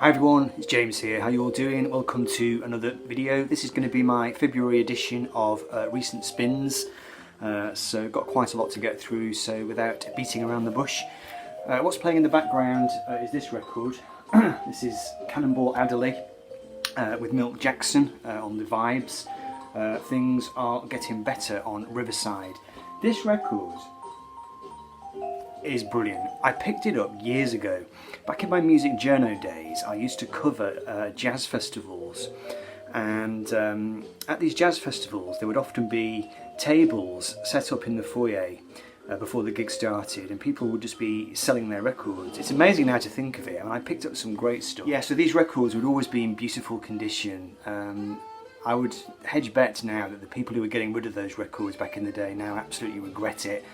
Hi everyone, it's James here. How you all doing? Welcome to another video. This is going to be my February edition of recent spins. So got quite a lot to get through, so without beating around the bush. What's playing in the background is this record. This is Cannonball Adderley with Milt Jackson on the vibes. Things are getting better on Riverside. This record is brilliant. I picked it up years ago. Back in my music journo days, I used to cover jazz festivals, and at these jazz festivals there would often be tables set up in the foyer before the gig started, and people would just be selling their records. It's amazing now to think of it, and I picked up some great stuff. Yeah, so these records would always be in beautiful condition. I would hedge bet now that the people who were getting rid of those records back in the day now absolutely regret it.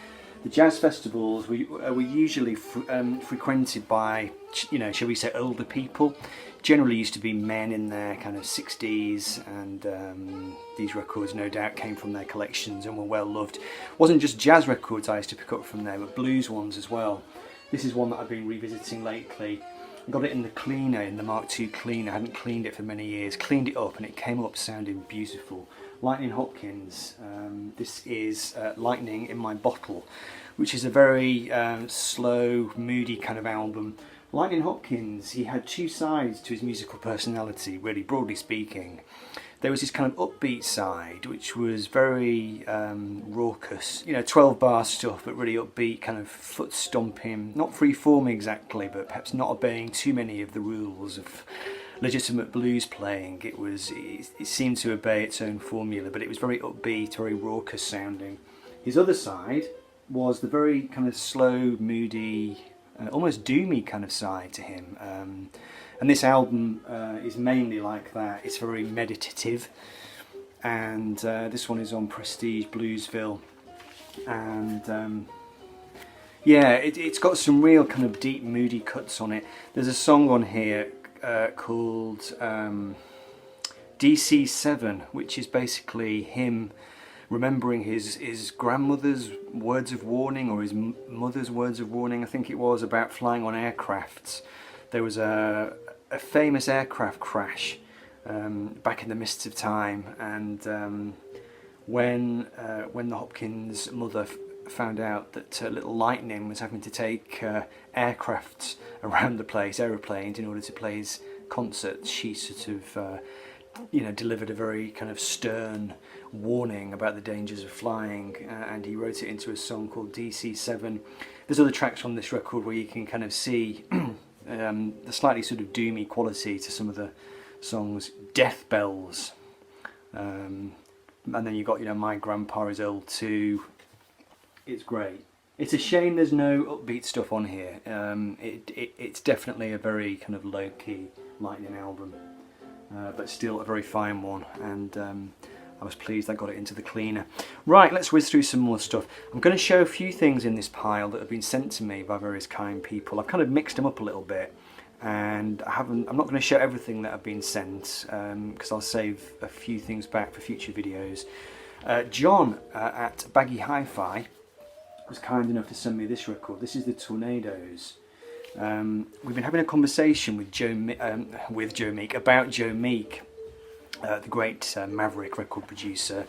The jazz festivals were usually frequented by, you know, shall we say, older people. Generally used to be men in their kind of 60s, and these records no doubt came from their collections and were well loved. It wasn't just jazz records I used to pick up from there, but blues ones as well. This is one that I've been revisiting lately. I got it in the cleaner, in the Mark II cleaner. I hadn't cleaned it for many years. Cleaned it up and it came up sounding beautiful. Lightning Hopkins. This is Lightning in My Bottle, which is a very slow, moody kind of album. Lightning Hopkins, he had two sides to his musical personality, really, broadly speaking. There was this kind of upbeat side, which was very raucous, you know, 12-bar stuff, but really upbeat, kind of foot stomping, not free-form exactly, but perhaps not obeying too many of the rules of legitimate blues playing. It seemed to obey its own formula, but it was very upbeat, very raucous sounding. His other side was the very kind of slow, moody, almost doomy kind of side to him. And this album is mainly like that. It's very meditative, and this one is on Prestige Bluesville, and yeah, it's got some real kind of deep, moody cuts on it. There's a song on here called DC7, which is basically him remembering his grandmother's words of warning, or his mother's words of warning, I think it was, about flying on aircrafts. There was a famous aircraft crash back in the mists of time, and when the Hopkins mother found out that little Lightning was having to take aircrafts around the place, aeroplanes, in order to play his concerts, she sort of you know, delivered a very kind of stern warning about the dangers of flying, and he wrote it into a song called DC7. There's other tracks on this record where you can kind of see the slightly sort of doomy quality to some of the songs. Death Bells, and then you got, you know, My Grandpa Is Old Too. It's great. It's a shame there's no upbeat stuff on here. It's definitely a very kind of low-key Lightning album, but still a very fine one, and I was pleased I got it into the cleaner. Right, let's whiz through some more stuff. I'm going to show a few things in this pile that have been sent to me by various kind people. I've kind of mixed them up a little bit, and I'm not going to show everything that have been sent, because I'll save a few things back for future videos. John at Baggy Hi-Fi was kind enough to send me this record. This is the Tornadoes. We've been having a conversation with Joe Meek about Joe Meek, the great Maverick record producer,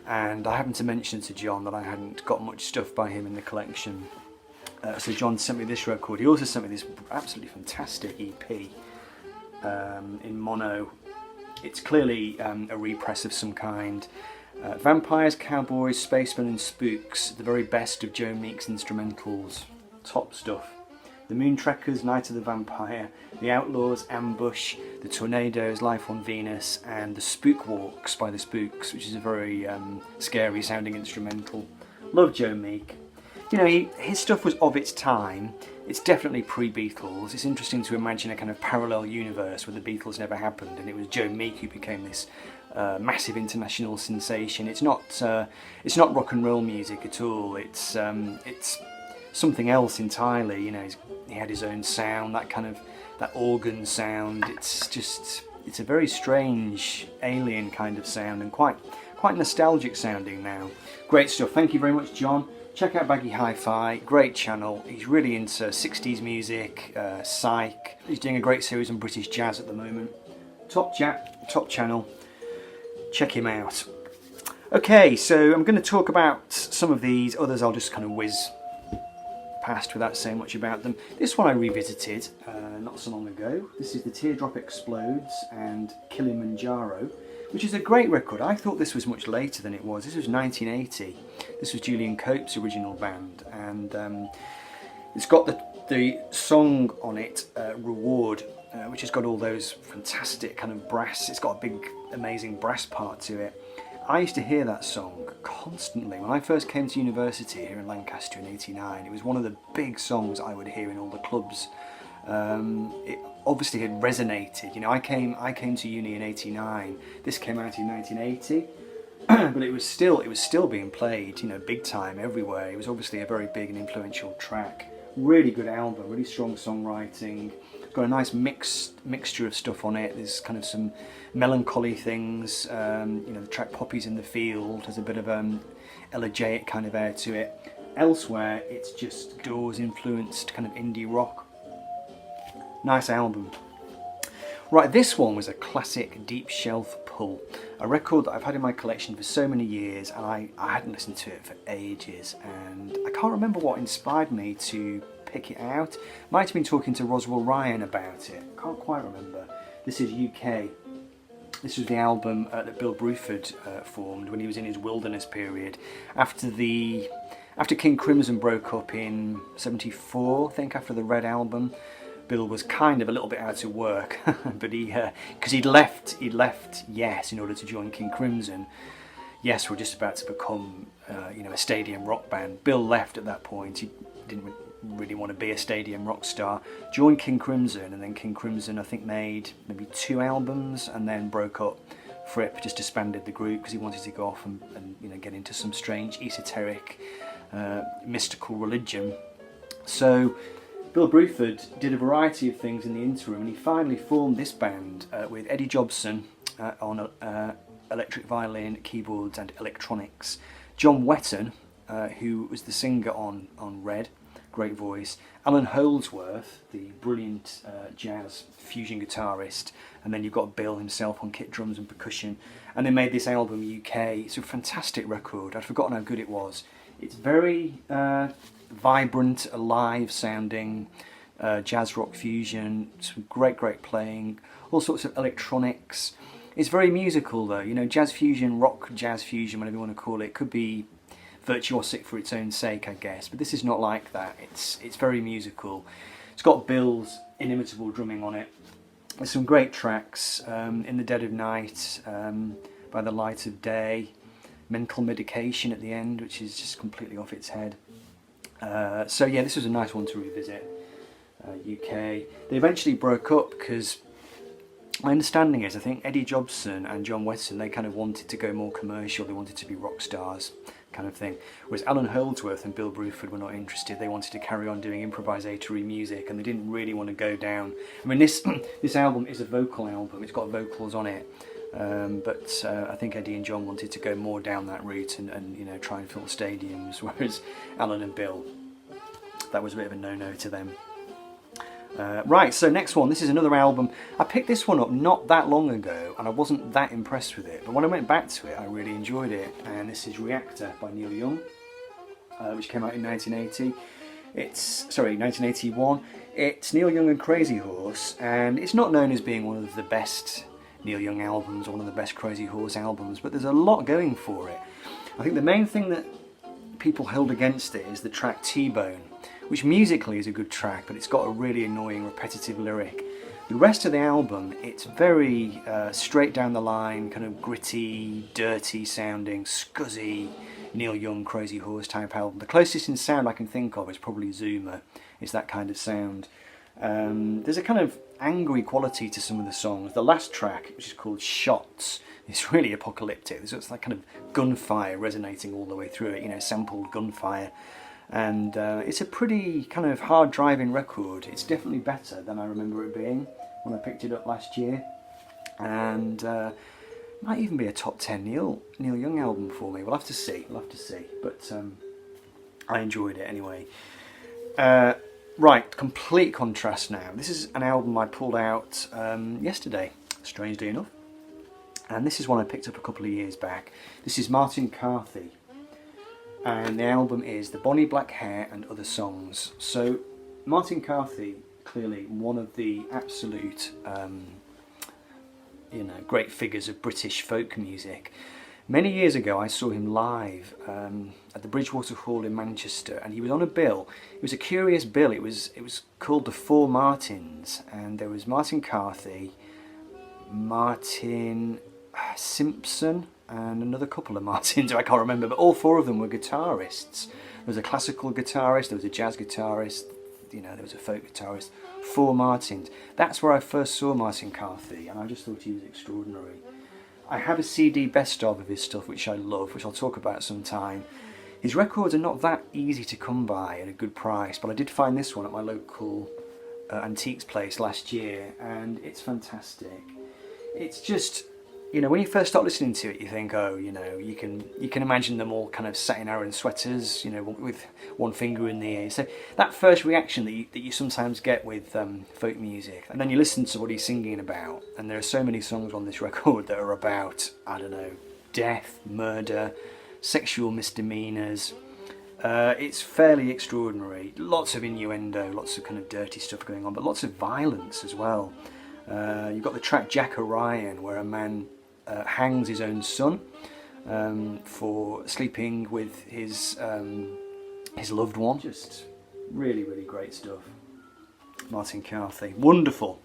and I happened to mention to John that I hadn't got much stuff by him in the collection. So John sent me this record. He also sent me this absolutely fantastic EP in mono. It's clearly a repress of some kind. Vampires, Cowboys, Spacemen and Spooks, the very best of Joe Meek's instrumentals. Top stuff. The Moontrackers, Night of the Vampire, The Outlaws, Ambush, The Tornadoes, Life on Venus, and The Spook Walks by The Spooks, which is a very scary sounding instrumental. Love Joe Meek. You know, his stuff was of its time. It's definitely pre-Beatles. It's interesting to imagine a kind of parallel universe where the Beatles never happened and it was Joe Meek who became this massive international sensation. It's not rock and roll music at all. It's something else entirely. You know, he had his own sound, that organ sound. It's a very strange, alien kind of sound, and quite nostalgic sounding now. Great stuff. Thank you very much, John. check out Baggy Hi-Fi, great channel. He's really into 60s music, psych. He's doing a great series on British jazz at the moment. Top channel, check him out. Okay, so I'm going to talk about some of these, others I'll just kind of whiz past without saying much about them. This one I revisited not so long ago. This is The Teardrop Explodes and Kilimanjaro, which is a great record. I thought this was much later than it was. This was 1980. This was Julian Cope's original band, and it's got the song on it, Reward, which has got all those fantastic kind of brass. It's got a big, amazing brass part to it. I used to hear that song constantly. When I first came to university here in Lancaster in '89, it was one of the big songs I would hear in all the clubs. It obviously had resonated. You know, I came to uni in '89. This came out in 1980, but it was still being played, you know, big time everywhere. It was obviously a very big and influential track. Really good album, really strong songwriting. It's got a nice mixture of stuff on it. There's kind of some melancholy things. You know, the track Poppies in the Field has a bit of elegiac kind of air to it. Elsewhere, it's just Doors influenced kind of indie rock. Nice album. Right, this one was a classic Deep Shelf pull. A record that I've had in my collection for so many years, and I hadn't listened to it for ages, and I can't remember what inspired me to pick it out. Might have been talking to Roswell Ryan about it. Can't quite remember. This is UK. This was the album that Bill Bruford formed when he was in his wilderness period. After King Crimson broke up in '74, I think, after the Red album, Bill was kind of a little bit out of work, but because he'd left Yes in order to join King Crimson. Yes were just about to become you know, a stadium rock band. Bill left at that point. He didn't really want to be a stadium rock star. Joined King Crimson, and then King Crimson I think made maybe 2 albums and then broke up. Fripp just disbanded the group because he wanted to go off and you know, get into some strange esoteric mystical religion. So Bill Bruford did a variety of things in the interim, and he finally formed this band with Eddie Jobson on electric violin, keyboards and electronics. John Wetton, who was the singer on Red, great voice. Alan Holdsworth, the brilliant jazz fusion guitarist, and then you've got Bill himself on kit drums and percussion. And they made this album UK. It's a fantastic record. I'd forgotten how good it was. It's very vibrant, alive sounding, jazz rock fusion, some great playing, all sorts of electronics. It's very musical though, you know, jazz fusion, rock jazz fusion, whatever you want to call it. Could be virtuosic for its own sake, I guess, but this is not like that. It's very musical. It's got Bill's inimitable drumming on it. There's some great tracks, In the Dead of Night, By the Light of Day, Mental Medication at the end, which is just completely off its head. So yeah, this was a nice one to revisit. UK. They eventually broke up because my understanding is, I think Eddie Jobson and John Wetton, they kind of wanted to go more commercial. They wanted to be rock stars, kind of thing. Whereas Alan Holdsworth and Bill Bruford were not interested. They wanted to carry on doing improvisatory music, and they didn't really want to go down. I mean, this album is a vocal album. It's got vocals on it. But I think Eddie and John wanted to go more down that route and you know, try and fill stadiums, whereas Alan and Bill, that was a bit of a no-no to them. Right, so next one. This is another album. I picked this one up not that long ago and I wasn't that impressed with it, but when I went back to it I really enjoyed it, and this is Reactor by Neil Young, which came out in 1981. It's Neil Young and Crazy Horse, and it's not known as being one of the best Neil Young albums or one of the best Crazy Horse albums, but there's a lot going for it. I think the main thing that people held against it is the track T-Bone, which musically is a good track, but it's got a really annoying repetitive lyric. The rest of the album, it's very straight down the line, kind of gritty, dirty sounding, scuzzy Neil Young Crazy Horse type album. The closest in sound I can think of is probably Zuma. It's that kind of sound. There's a kind of angry quality to some of the songs. The last track, which is called Shots, it's really apocalyptic. There's like kind of gunfire resonating all the way through it, you know, sampled gunfire. And it's a pretty kind of hard driving record. It's definitely better than I remember it being when I picked it up last year, and might even be a top 10 Neil Young album for me. We'll have to see. But I enjoyed it anyway. Right, complete contrast now. This is an album I pulled out yesterday, strangely enough. And this is one I picked up a couple of years back. This is Martin Carthy. And the album is The Bonnie Black Hair and Other Songs. So Martin Carthy, clearly one of the absolute great figures of British folk music. Many years ago I saw him live at the Bridgewater Hall in Manchester, and he was on a bill. It was a curious bill. It was called the Four Martins, and there was Martin Carthy, Martin Simpson, and another couple of Martins who I can't remember, but all four of them were guitarists. There was a classical guitarist, there was a jazz guitarist, there was a folk guitarist. Four Martins. That's where I first saw Martin Carthy, and I just thought he was extraordinary. I have a CD best of his stuff, which I love, which I'll talk about sometime. His records are not that easy to come by at a good price, but I did find this one at my local antiques place last year, and it's fantastic. It's just, when you first start listening to it, you think, oh, you can imagine them all kind of sat in Aran sweaters, with one finger in the ear. So that first reaction that you sometimes get with folk music, and then you listen to what he's singing about, and there are so many songs on this record that are about, I don't know, death, murder, sexual misdemeanors. It's fairly extraordinary. Lots of innuendo, lots of kind of dirty stuff going on, but lots of violence as well. You've got the track Jack Orion, where a man hangs his own son for sleeping with his loved one. Just really, really great stuff. Martin Carthy, wonderful.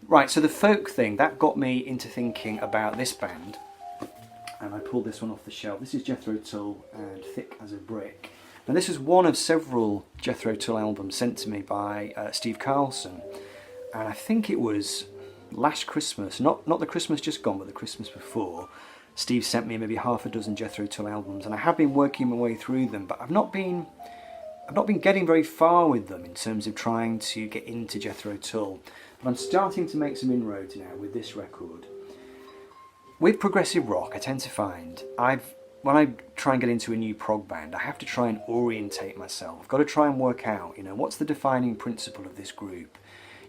Right, so the folk thing, that got me into thinking about this band, and I pulled this one off the shelf. This is Jethro Tull and Thick as a Brick. Now this is one of several Jethro Tull albums sent to me by Steve Carlson, and I think it was last Christmas, not the Christmas just gone, but the Christmas before. Steve sent me maybe half a dozen Jethro Tull albums, and I have been working my way through them, but I've not been getting very far with them in terms of trying to get into Jethro Tull. But I'm starting to make some inroads now with this record. With progressive rock, I tend to find when I try and get into a new prog band, I have to try and orientate myself. I've got to try and work out, what's the defining principle of this group.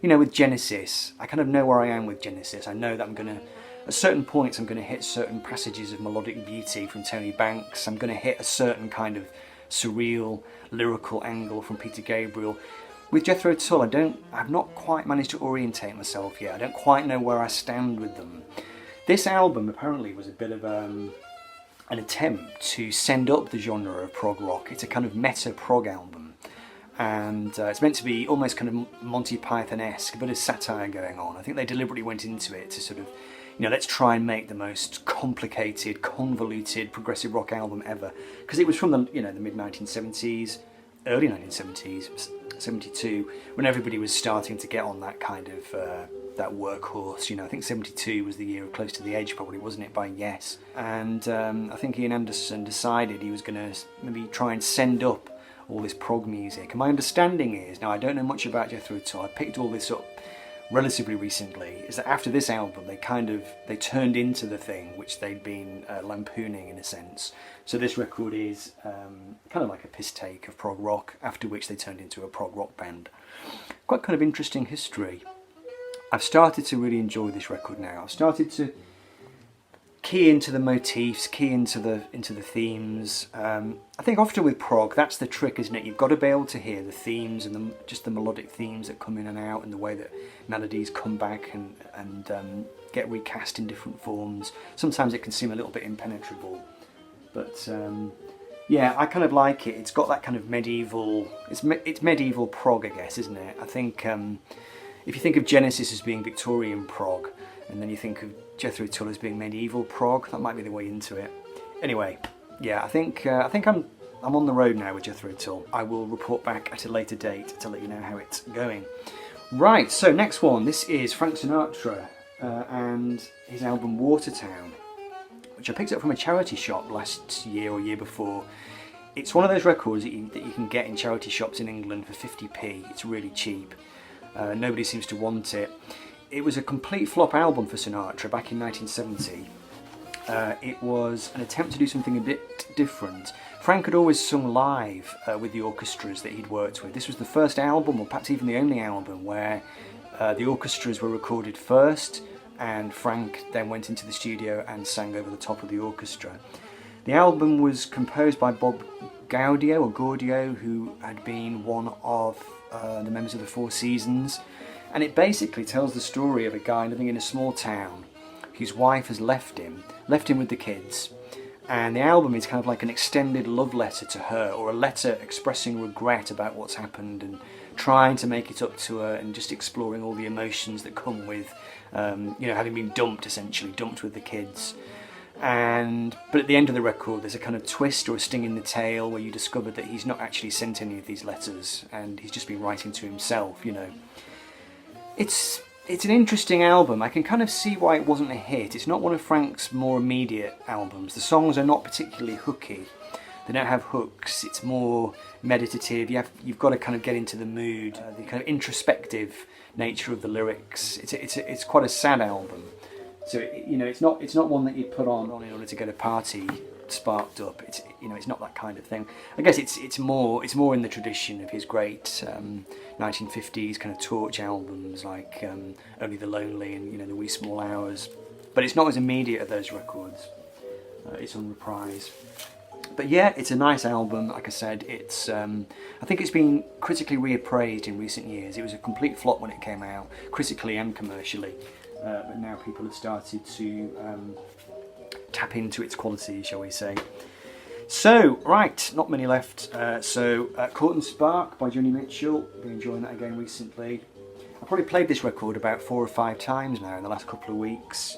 With Genesis, I kind of know where I am with Genesis. I know that at certain points I'm going to hit certain passages of melodic beauty from Tony Banks. I'm going to hit a certain kind of surreal, lyrical angle from Peter Gabriel. With Jethro Tull, I've not quite managed to orientate myself yet. I don't quite know where I stand with them. This album apparently was a bit of an attempt to send up the genre of prog rock. It's a kind of meta prog album. And it's meant to be almost kind of Monty Python-esque, a bit of satire going on. I think they deliberately went into it to sort of, let's try and make the most complicated, convoluted progressive rock album ever. Because it was from the mid-1970s, early 1970s, 72, when everybody was starting to get on that kind of, that workhorse. I think 72 was the year of Close to the Edge, probably, wasn't it, by Yes. And I think Ian Anderson decided he was going to maybe try and send up all this prog music. And my understanding is, now I don't know much about Jethro Tull, I picked all this up relatively recently, is that after this album they turned into the thing which they'd been lampooning in a sense. So this record is kind of like a piss take of prog rock, after which they turned into a prog rock band. Quite kind of interesting history. I've started to really enjoy this record now. I've started to key into the motifs, key into the themes. I think often with prog, that's the trick, isn't it? You've got to be able to hear the themes and just the melodic themes that come in and out, and the way that melodies come back and get recast in different forms. Sometimes it can seem a little bit impenetrable, but yeah, I kind of like it. It's got that kind of medieval. It's medieval prog, I guess, isn't it? I think if you think of Genesis as being Victorian prog, and then you think of Jethro Tull as being medieval prog, that might be the way into it. Anyway, yeah, I think I'm on the road now with Jethro Tull. I will report back at a later date to let you know how it's going. Right, so next one. This is Frank Sinatra and his album Watertown, which I picked up from a charity shop last year or year before. It's one of those records that you can get in charity shops in England for 50p. It's really cheap. Nobody seems to want it. It was a complete flop album for Sinatra back in 1970. It was an attempt to do something a bit bit different. Frank had always sung live with the orchestras that he'd worked with. This was the first album, or perhaps even the only album, where the orchestras were recorded first, and Frank then went into the studio and sang over the top of the orchestra. The album was composed by Bob Gaudio, who had been one of the members of the Four Seasons, and it basically tells the story of a guy living in a small town whose wife has left him with the kids, and the album is kind of like an extended love letter to her, or a letter expressing regret about what's happened and trying to make it up to her, and just exploring all the emotions that come with having been essentially dumped with the kids. But at the end of the record there's a kind of twist or a sting in the tail where you discover that he's not actually sent any of these letters, and he's just been writing to himself. It's an interesting album. I can kind of see why it wasn't a hit. It's not one of Frank's more immediate albums. The songs are not particularly hooky. They don't have hooks. It's more meditative. You've got to kind of get into the mood. The kind of introspective nature of the lyrics. It's quite a sad album. So it's not one that you put on in order to get a party sparked up. It's not that kind of thing. I guess it's more in the tradition of his great 1950s kind of torch albums like Only the Lonely and The Wee Small Hours. But it's not as immediate as those records. It's on Reprise. But yeah, it's a nice album. Like I said, I think it's been critically reappraised in recent years. It was a complete flop when it came out, critically and commercially. But now people have started to tap into its quality, shall we say. So, right, not many left. Court and Spark by Joni Mitchell. Been enjoying that again recently. I've probably played this record about 4 or 5 times now in the last couple of weeks.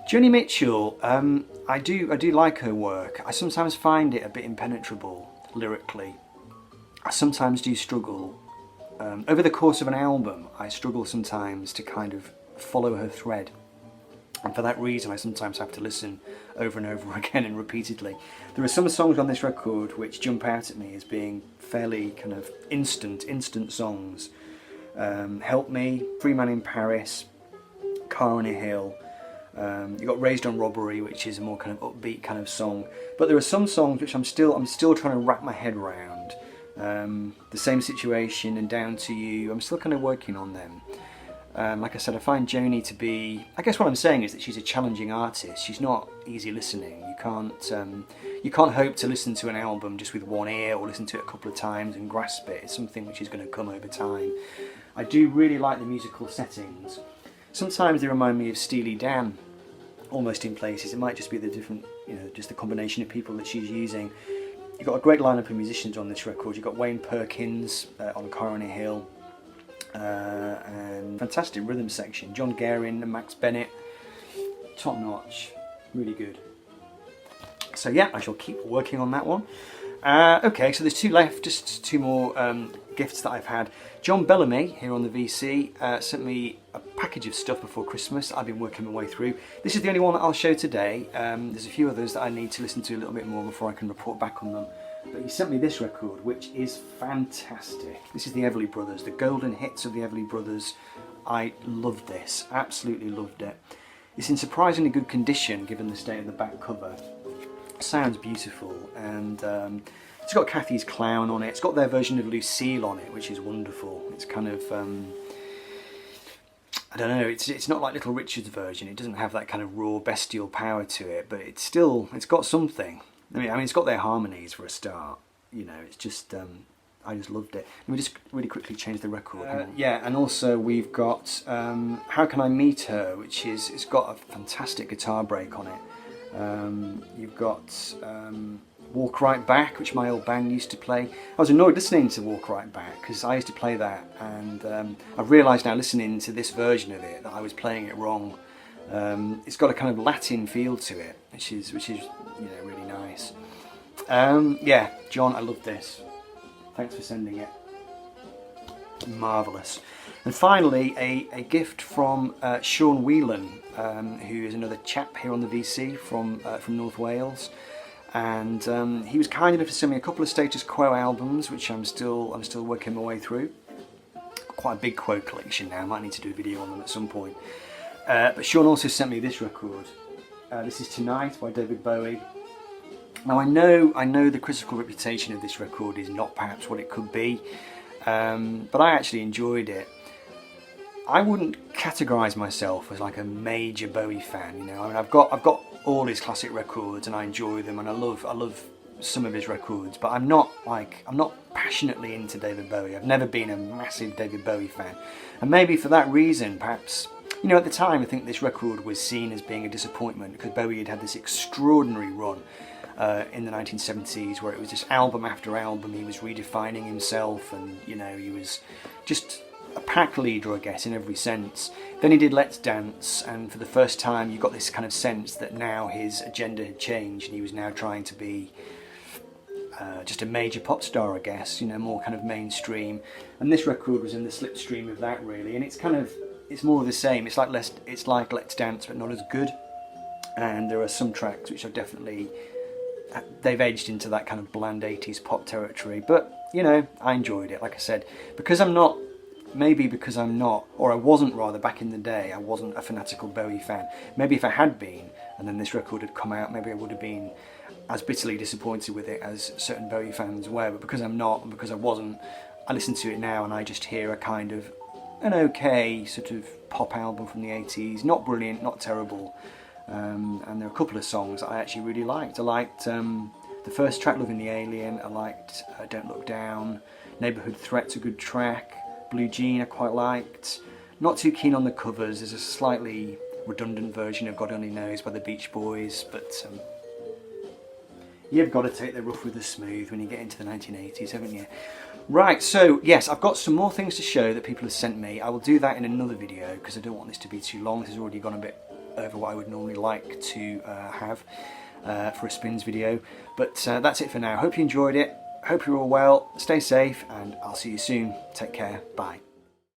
Joni Mitchell, I do like her work. I sometimes find it a bit impenetrable lyrically. I sometimes do struggle. Over the course of an album, I struggle sometimes to kind of follow her thread. And for that reason I sometimes have to listen over and over again and repeatedly. There are some songs on this record which jump out at me as being fairly kind of instant songs. Help Me, Free Man in Paris, Car on a Hill. You've got Raised on Robbery, which is a more kind of upbeat kind of song. But there are some songs which I'm still trying to wrap my head around. The Same Situation and Down to You, I'm still kind of working on them. Like I said, I find Joni to be... I guess what I'm saying is that she's a challenging artist. She's not easy listening. You can't hope to listen to an album just with one ear or listen to it a couple of times and grasp it. It's something which is going to come over time. I do really like the musical settings. Sometimes they remind me of Steely Dan, almost in places. It might just be the different, just the combination of people that she's using. You've got a great lineup of musicians on this record. You've got Wayne Perkins on Car on a Hill. And fantastic rhythm section. John Guerin and Max Bennett, top notch, really good. So yeah, I shall keep working on that one. Okay, so there's 2 left, just 2 more gifts that I've had. John Bellamy here on the VC sent me a package of stuff before Christmas. I've been working my way through. This is the only one that I'll show today. There's a few others that I need to listen to a little bit more before I can report back on them. But he sent me this record, which is fantastic. This is the Everly Brothers, the golden hits of the Everly Brothers. I loved this, absolutely loved it. It's in surprisingly good condition given the state of the back cover. Sounds beautiful, and it's got Kathy's Clown on it. It's got their version of Lucille on it, which is wonderful. It's kind of, I don't know, it's not like Little Richard's version. It doesn't have that kind of raw bestial power to it, but it's got something. I mean, it's got their harmonies for a start. It's just, I just loved it. Let me just really quickly change the record. Yeah, and also we've got How Can I Meet Her, which it's got a fantastic guitar break on it. You've got Walk Right Back, which my old band used to play. I was annoyed listening to Walk Right Back because I used to play that, and I've realised now listening to this version of it that I was playing it wrong. It's got a kind of Latin feel to it, which is really nice. Yeah, John, I love this. Thanks for sending it. Marvellous. And finally, a gift from Sean Whelan, who is another chap here on the VC from North Wales. And he was kind enough to send me a couple of Status Quo albums, which I'm still working my way through. Quite a big Quo collection now. I might need to do a video on them at some point. But Sean also sent me this record. This is Tonight by David Bowie. Now I know the critical reputation of this record is not perhaps what it could be, but I actually enjoyed it. I wouldn't categorise myself as like a major Bowie fan, you know. I mean, I've got all his classic records and I enjoy them, and I love some of his records, but I'm not passionately into David Bowie. I've never been a massive David Bowie fan, and maybe for that reason, perhaps, you know, at the time I think this record was seen as being a disappointment because Bowie had this extraordinary run in the 1970s where it was just album after album he was redefining himself, and you know, he was just a pack leader, I guess, in every sense. Then he did Let's Dance, and for the first time you got this kind of sense that now his agenda had changed and he was now trying to be just a major pop star, I guess, you know, more kind of mainstream. And this record was in the slipstream of that, really, and it's more of the same. It's like Let's Dance, but not as good. And there are some tracks which are definitely, they've edged into that kind of bland 80s pop territory, but you know, I enjoyed it. Like I said, because I'm not, or I wasn't rather, back in the day, I wasn't a fanatical Bowie fan. Maybe if I had been, and then this record had come out, maybe I would have been as bitterly disappointed with it as certain Bowie fans were, but because I'm not, and because I wasn't, I listen to it now and I just hear a kind of an okay sort of pop album from the 80s, not brilliant, not terrible. And there are a couple of songs that I actually really liked. I liked the first track, Loving the Alien. I liked Don't Look Down. Neighbourhood Threat's a good track. Blue Jean I quite liked. Not too keen on the covers. There's a slightly redundant version of God Only Knows by the Beach Boys, but you've got to take the rough with the smooth when you get into the 1980s, haven't you? Right, so yes, I've got some more things to show that people have sent me. I will do that in another video because I don't want this to be too long. This has already gone a bit over what I would normally like to have for a spins video, but that's it for now. Hope you enjoyed it, hope you're all well, stay safe, and I'll see you soon. Take care, bye.